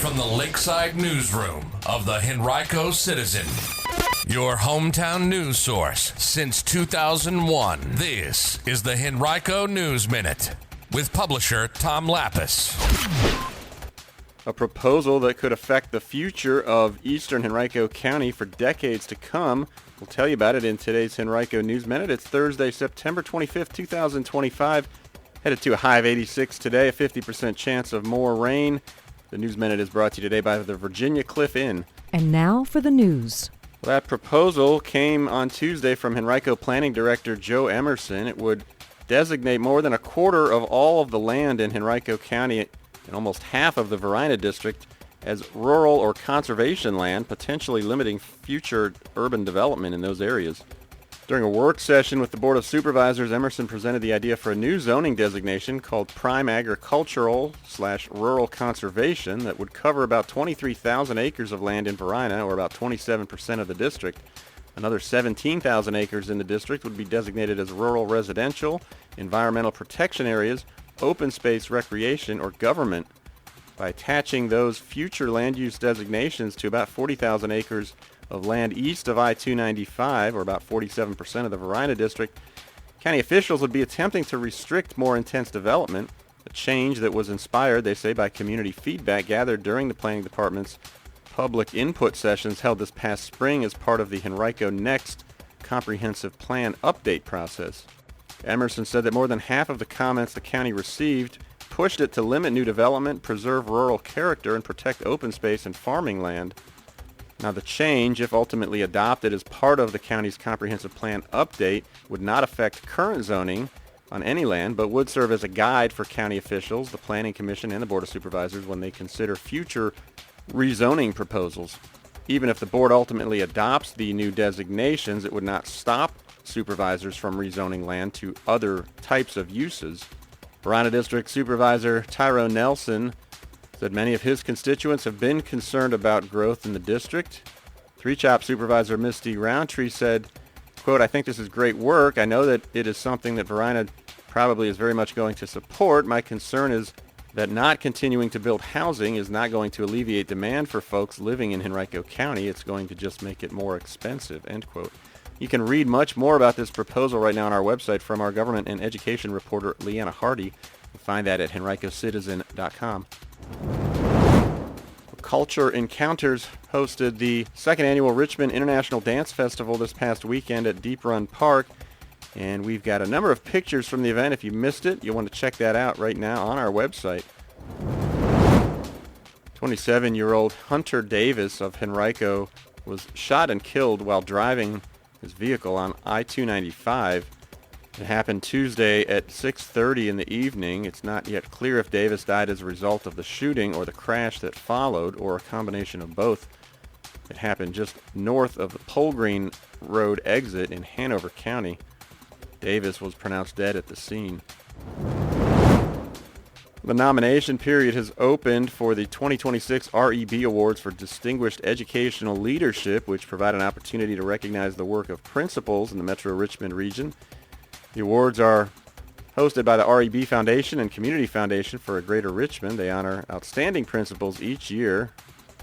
from the Lakeside Newsroom of the Henrico Citizen, your hometown news source since 2001. This is the Henrico News Minute with publisher Tom Lapis. A proposal that could affect the future of eastern Henrico County for decades to come. We'll tell you about it in today's Henrico News Minute. It's Thursday, September 25th, 2025. Headed to a high of 86 today, a 50% chance of more rain. The News Minute is brought to you today by the Virginia Cliff Inn. And now for the news. Well, that proposal came on Tuesday from Henrico Planning Director Joe Emerson. It would designate more than a quarter of all of the land in Henrico County and almost half of the Varina District as rural or conservation land, potentially limiting future urban development in those areas. During a work session with the Board of Supervisors, Emerson presented the idea for a new zoning designation called Prime Agricultural/Rural Conservation that would cover about 23,000 acres of land in Varina, or about 27% of the district. Another 17,000 acres in the district would be designated as rural residential, environmental protection areas, open space recreation, or government. By attaching those future land use designations to about 40,000 acres of land east of I-295, or about 47% of the Varina district, county officials would be attempting to restrict more intense development, a change that was inspired, they say, by community feedback gathered during the planning department's public input sessions held this past spring as part of the Henrico Next comprehensive plan update process. Emerson said that more than half of the comments the county received pushed it to limit new development, preserve rural character, and protect open space and farming land. Now, the change, if ultimately adopted as part of the county's comprehensive plan update, would not affect current zoning on any land, but would serve as a guide for county officials, the Planning Commission, and the Board of Supervisors when they consider future rezoning proposals. Even if the board ultimately adopts the new designations, it would not stop supervisors from rezoning land to other types of uses. Varina District Supervisor Tyrone Nelson said many of his constituents have been concerned about growth in the district. Three Chop Supervisor Misty Roundtree said, quote, "I think this is great work. I know that it is something that Varina probably is very much going to support. My concern is that not continuing to build housing is not going to alleviate demand for folks living in Henrico County. It's going to just make it more expensive," end quote. You can read much more about this proposal right now on our website from our government and education reporter, Leanna Hardy. You'll find that at henricocitizen.com. Culture Encounters hosted the second annual Richmond International Dance Festival this past weekend at Deep Run Park. And we've got a number of pictures from the event. If you missed it, you'll want to check that out right now on our website. 27-year-old Hunter Davis of Henrico was shot and killed while driving his vehicle on I-295. It happened Tuesday at 6:30 in the evening. It's not yet clear if Davis died as a result of the shooting or the crash that followed, or a combination of both. It happened just north of the Polgreen Road exit in Hanover County. Davis was pronounced dead at the scene. The nomination period has opened for the 2026 REB Awards for Distinguished Educational Leadership, which provide an opportunity to recognize the work of principals in the Metro Richmond region. The awards are hosted by the REB Foundation and Community Foundation for a Greater Richmond. They honor outstanding principals each year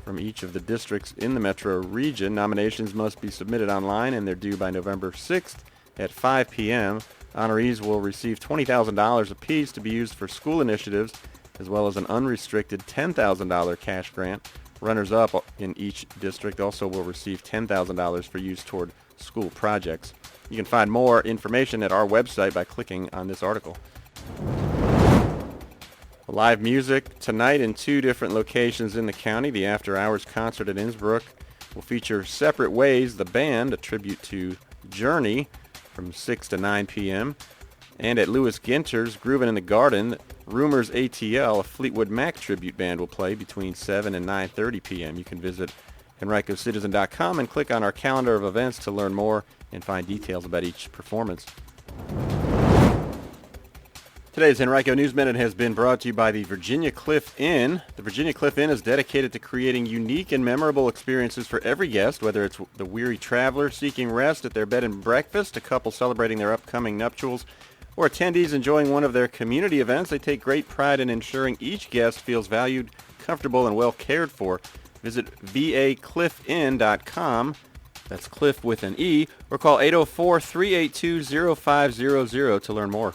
from each of the districts in the Metro region. Nominations must be submitted online, and they're due by November 6th at 5 p.m. Honorees will receive $20,000 apiece to be used for school initiatives, as well as an unrestricted $10,000 cash grant. Runners-up in each district also will receive $10,000 for use toward school projects. You can find more information at our website by clicking on this article. Live music tonight in two different locations in the county. The After Hours concert at Innsbrook will feature Separate Ways, the band, a tribute to Journey, from 6 to 9 p.m. And at Lewis Ginter's Groovin' in the Garden, Rumors ATL, a Fleetwood Mac tribute band, will play between 7 and 9:30 p.m. You can visit henricocitizen.com and click on our calendar of events to learn more and find details about each performance. Today's Henrico News Minute has been brought to you by the Virginia Cliff Inn. The Virginia Cliff Inn is dedicated to creating unique and memorable experiences for every guest, whether it's the weary traveler seeking rest at their bed and breakfast, a couple celebrating their upcoming nuptials, or attendees enjoying one of their community events. They take great pride in ensuring each guest feels valued, comfortable and well cared for. Visit vacliffinn.com. That's Cliff with an E, or call 804-382-0500 to learn more.